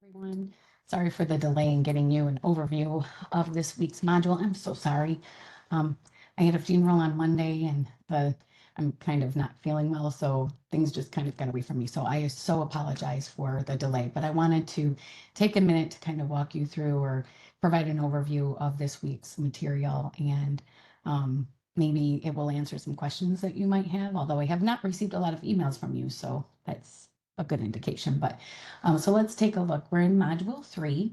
Everyone. Sorry for the delay in getting you an overview of this week's module. I'm so sorry. Um, I had a funeral on Monday and I'm kind of not feeling well, so things just kind of got away from me. So I so apologize for the delay, but I wanted to take a minute to kind of walk you through or provide an overview of this week's material and maybe it will answer some questions that you might have, although I have not received a lot of emails from you, so that's a good indication. So let's take a look. We're in module 3.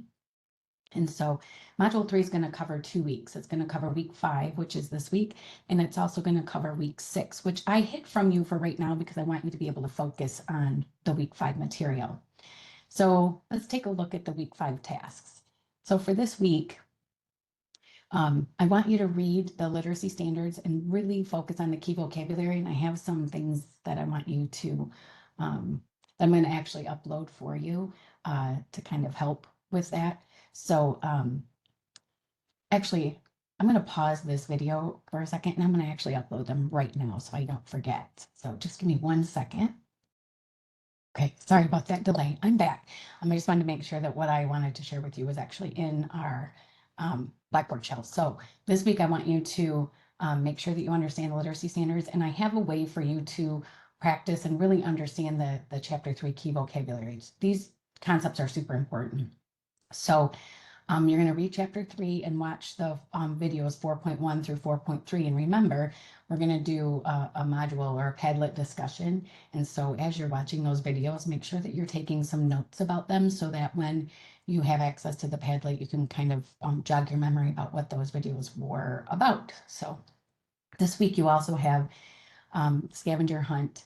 And so module 3 is going to cover 2 weeks. It's going to cover week 5, which is this week, and it's also going to cover week 6, which I hid from you for right now because I want you to be able to focus on the week 5 material. So let's take a look at the week 5 tasks. So for this week, I want you to read the literacy standards and really focus on the key vocabulary. And I have some things that I want you to, I'm going to actually upload for you to kind of help with that. So actually, I'm going to pause this video for a second and I'm going to actually upload them right now so I don't forget. So just give me 1 second. Okay, sorry about that delay. I'm back. I just wanted to make sure that what I wanted to share with you was actually in our Blackboard shell. So this week, I want you to make sure that you understand the literacy standards, and I have a way for you to practice and really understand the Chapter 3 key vocabularies. These concepts are super important. So you're going to read Chapter 3 and watch the videos 4.1 through 4.3. And remember, we're going to do a module or a Padlet discussion. And so as you're watching those videos, make sure that you're taking some notes about them so that when you have access to the Padlet, you can kind of jog your memory about what those videos were about. So this week, you also have Scavenger Hunt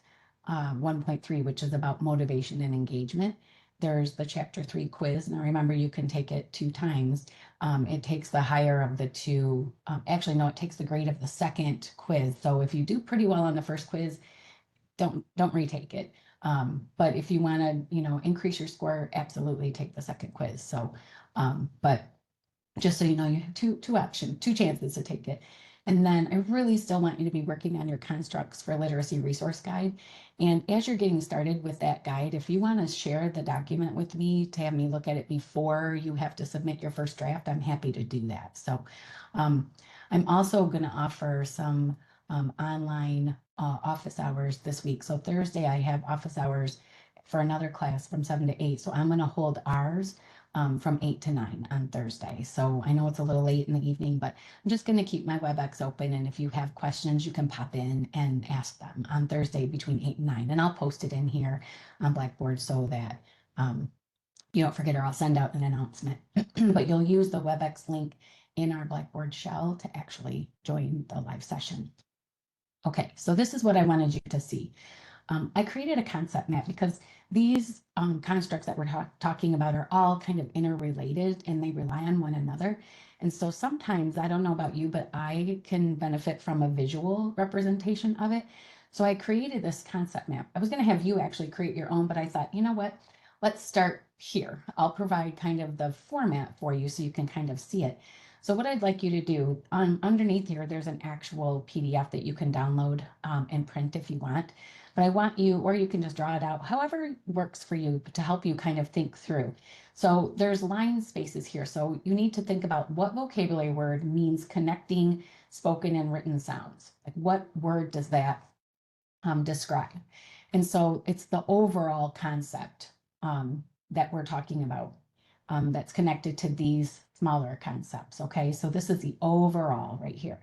1.3, which is about motivation and engagement. There's the Chapter 3 quiz. Now, remember, you can take it 2 times. It takes the higher of the 2. Actually, no, it takes the grade of the second quiz. So if you do pretty well on the first quiz, don't retake it. But if you want to, increase your score, absolutely take the second quiz. So, but just so you know, you have two chances to take it. And then I really still want you to be working on your constructs for literacy resource guide. And as you're getting started with that guide, if you want to share the document with me to have me look at it before you have to submit your first draft, I'm happy to do that. So I'm also going to offer some online office hours this week. So Thursday, I have office hours for another class from 7 to 8. So I'm going to hold ours from 8 to 9 on Thursday. So I know it's a little late in the evening, but I'm just going to keep my WebEx open. And if you have questions, you can pop in and ask them on Thursday between 8 and 9. And I'll post it in here on Blackboard so that you don't forget, or I'll send out an announcement. But you'll use the WebEx link in our Blackboard shell to actually join the live session. Okay, so this is what I wanted you to see. I created a concept map because these constructs that we're talking about are all kind of interrelated and they rely on one another. And so sometimes, I don't know about you, but I can benefit from a visual representation of it. So I created this concept map. I was going to have you actually create your own, but I thought, you know what? Let's start here. I'll provide kind of the format for you so you can kind of see it. So what I'd like you to do, underneath here, there's an actual PDF that you can download and print if you want. But I want you, or you can just draw it out, however works for you, to help you kind of think through. So there's line spaces here. So you need to think about what vocabulary word means connecting spoken and written sounds. Like, what word does that describe? And so it's the overall concept that we're talking about that's connected to these smaller concepts. Okay, so this is the overall right here.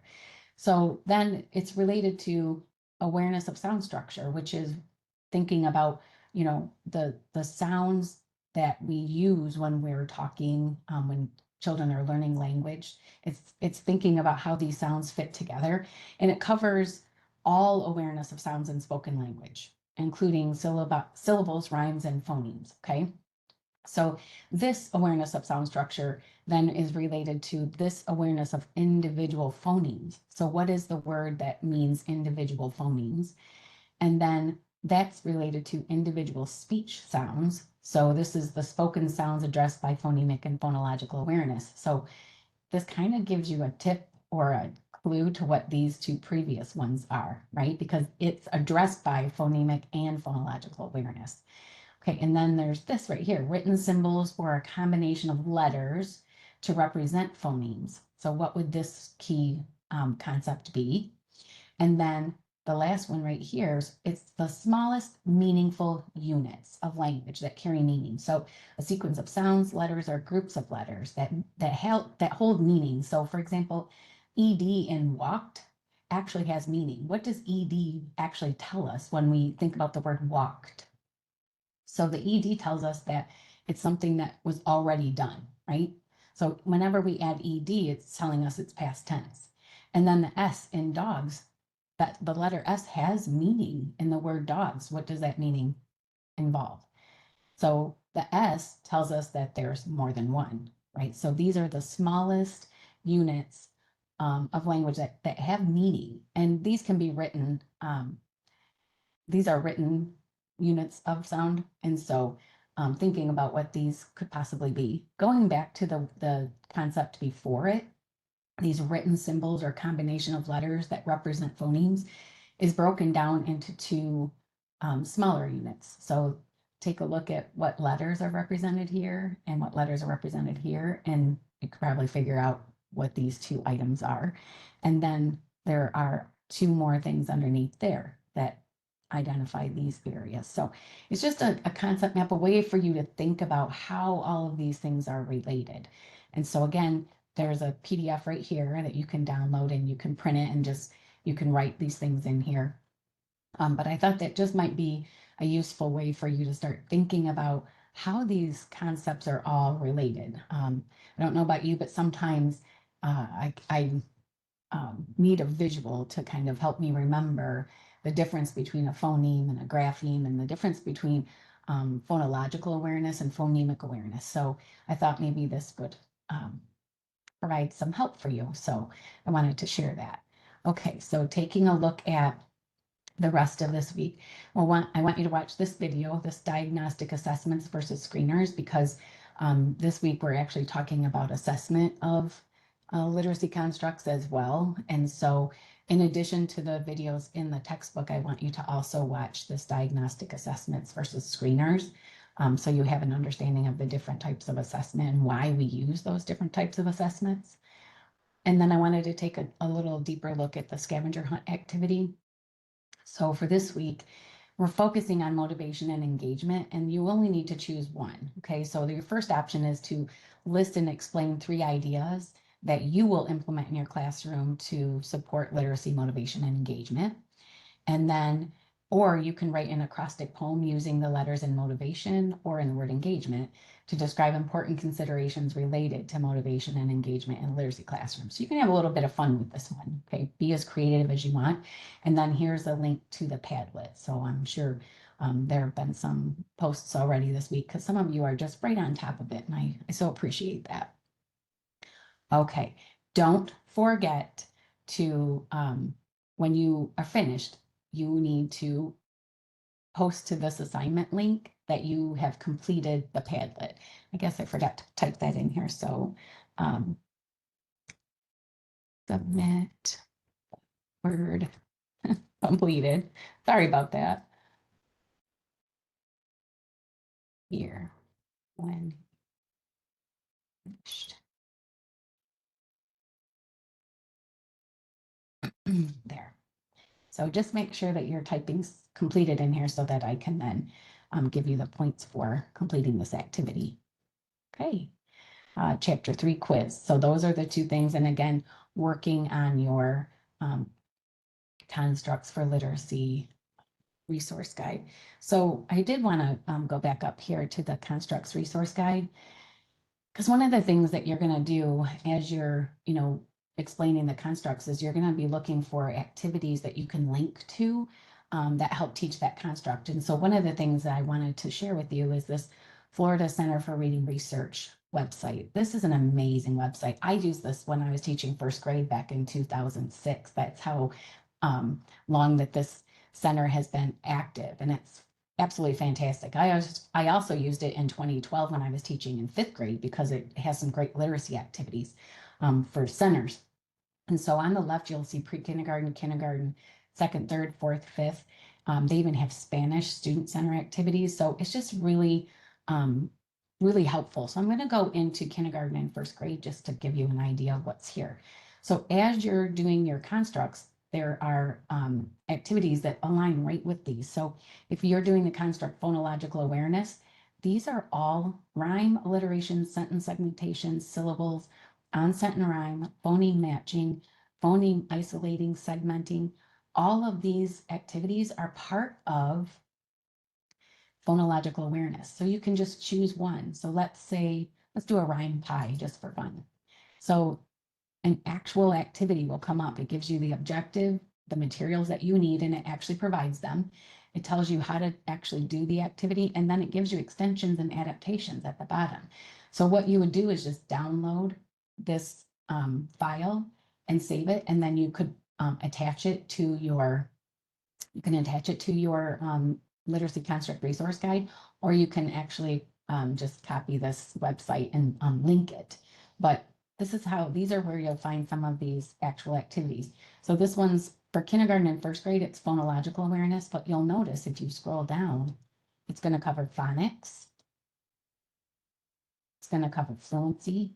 So then it's related to awareness of sound structure, which is thinking about, the sounds that we use when we're talking, when children are learning language. It's thinking about how these sounds fit together, and it covers all awareness of sounds in spoken language, including syllables, rhymes, and phonemes. Okay. So this awareness of sound structure then is related to this awareness of individual phonemes. So what is the word that means individual phonemes? And then that's related to individual speech sounds. So this is the spoken sounds addressed by phonemic and phonological awareness. So this kind of gives you a tip or a clue to what these 2 previous ones are, right? Because it's addressed by phonemic and phonological awareness. Okay, and then there's this right here, written symbols or a combination of letters to represent phonemes. So what would this key concept be? And then the last one right here is it's the smallest meaningful units of language that carry meaning. So a sequence of sounds, letters, or groups of letters that hold meaning. So for example, ed in walked actually has meaning. What does ed actually tell us when we think about the word walked? So the ed tells us that it's something that was already done, right? So whenever we add ed, it's telling us it's past tense. And then the s in dogs, that the letter s has meaning in the word dogs. What does that meaning involve? So the s tells us that there's more than one, right? So these are the smallest units of language that have meaning, and these can be written. These are written units of sound. And so thinking about what these could possibly be, going back to the concept before it, these written symbols or combination of letters that represent phonemes is broken down into two smaller units. So take a look at what letters are represented here and what letters are represented here, and you could probably figure out what these two items are. And then there are two more things underneath there that identify these areas. So it's just a concept map, a way for you to think about how all of these things are related. And so again, there's a PDF right here that you can download and you can print it and just, you can write these things in here. But I thought that just might be a useful way for you to start thinking about how these concepts are all related. I don't know about you, but sometimes I need a visual to kind of help me remember the difference between a phoneme and a grapheme and the difference between phonological awareness and phonemic awareness. So I thought maybe this would provide some help for you. So I wanted to share that. Okay, so taking a look at the rest of this week. Well, I want you to watch this video, this diagnostic assessments versus screeners, because this week we're actually talking about assessment of literacy constructs as well. And so in addition to the videos in the textbook, I want you to also watch this diagnostic assessments versus screeners. So you have an understanding of the different types of assessment and why we use those different types of assessments. And then I wanted to take a little deeper look at the scavenger hunt activity. So for this week, we're focusing on motivation and engagement, and you only need to choose one. Okay, so your first option is to list and explain 3 ideas that you will implement in your classroom to support literacy, motivation, and engagement. And then, or you can write an acrostic poem using the letters in motivation or in the word engagement to describe important considerations related to motivation and engagement in literacy classrooms. So you can have a little bit of fun with this one. Okay, be as creative as you want. And then here's a link to the Padlet. So I'm sure there have been some posts already this week because some of you are just right on top of it. And I so appreciate that. Okay, don't forget to, when you are finished, you need to post to this assignment link that you have completed the Padlet. I guess I forgot to type that in here. So submit Word completed. Sorry about that. Here, when finished. There. So just make sure that your typing's completed in here so that I can then give you the points for completing this activity. Okay. Chapter 3 quiz. So those are the 2 things. And again, working on your constructs for literacy resource guide. So I did want to go back up here to the constructs resource guide, because one of the things that you're going to do as you're, explaining the constructs is you're going to be looking for activities that you can link to that help teach that construct. And so one of the things that I wanted to share with you is this Florida Center for Reading Research website. This is an amazing website. I used this when I was teaching first grade back in 2006. That's how long that this center has been active, and it's absolutely fantastic. I also used it in 2012 when I was teaching in 5th grade because it has some great literacy activities for centers. And so on the left, you'll see pre-kindergarten, kindergarten, 2nd, 3rd, 4th, 5th. They even have Spanish student center activities. So it's just really, really helpful. So I'm going to go into kindergarten and first grade just to give you an idea of what's here. So as you're doing your constructs, there are activities that align right with these. So if you're doing the construct phonological awareness, these are all rhyme, alliteration, sentence segmentation, syllables, onset and rhyme, phoneme matching, phoneme isolating, segmenting. All of these activities are part of phonological awareness. So you can just choose one. So let's say, let's do a rhyme pie just for fun. So an actual activity will come up. It gives you the objective, the materials that you need, and it actually provides them. It tells you how to actually do the activity, and then it gives you extensions and adaptations at the bottom. So what you would do is just download this file and save it, and then you could attach it to your, you can attach it to your literacy construct resource guide, or you can actually just copy this website and link it. But this is how, these are where you'll find some of these actual activities. So this one's for kindergarten and first grade, it's phonological awareness, but you'll notice if you scroll down, it's going to cover phonics. It's going to cover fluency.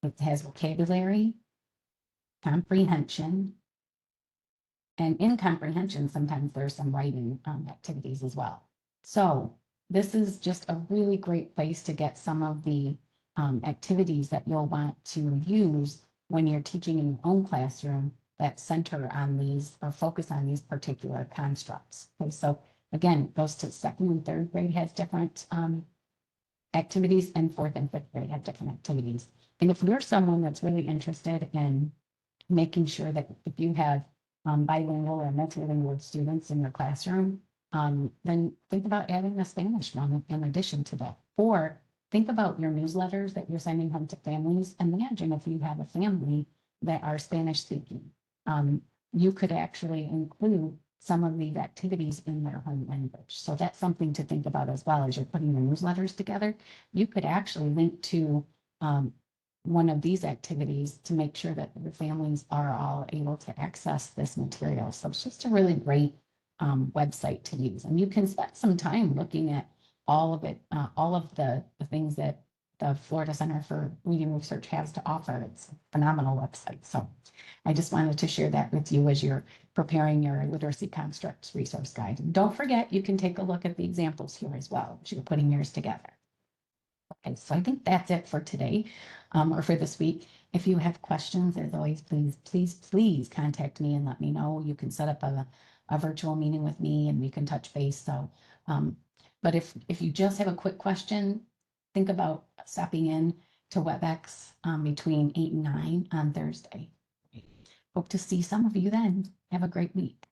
It has vocabulary, comprehension, and in comprehension, sometimes there's some writing activities as well. So this is just a really great place to get some of the activities that you'll want to use when you're teaching in your own classroom that center on these or focus on these particular constructs. Okay, so again, it goes to second and third grade has different activities, and fourth and fifth grade have different activities. And if you're someone that's really interested in making sure that if you have bilingual or multilingual students in your classroom, then think about adding a Spanish one in addition to that. Or think about your newsletters that you're sending home to families. Imagine if you have a family that are Spanish speaking. You could actually include some of these activities in their home language. So that's something to think about as well as you're putting your newsletters together. You could actually link to one of these activities to make sure that the families are all able to access this material. So it's just a really great website to use. And you can spend some time looking at all of it, all of the things that the Florida Center for Reading Research has to offer. It's a phenomenal website. So I just wanted to share that with you as you're preparing your literacy constructs resource guide. And don't forget, you can take a look at the examples here as well as you're putting yours together. Okay, so I think that's it for today or for this week. If you have questions, as always, please contact me and let me know. You can set up a virtual meeting with me and we can touch base. So, but if you just have a quick question, think about stopping in to WebEx between 8 and 9 on Thursday. Hope to see some of you then. Have a great week.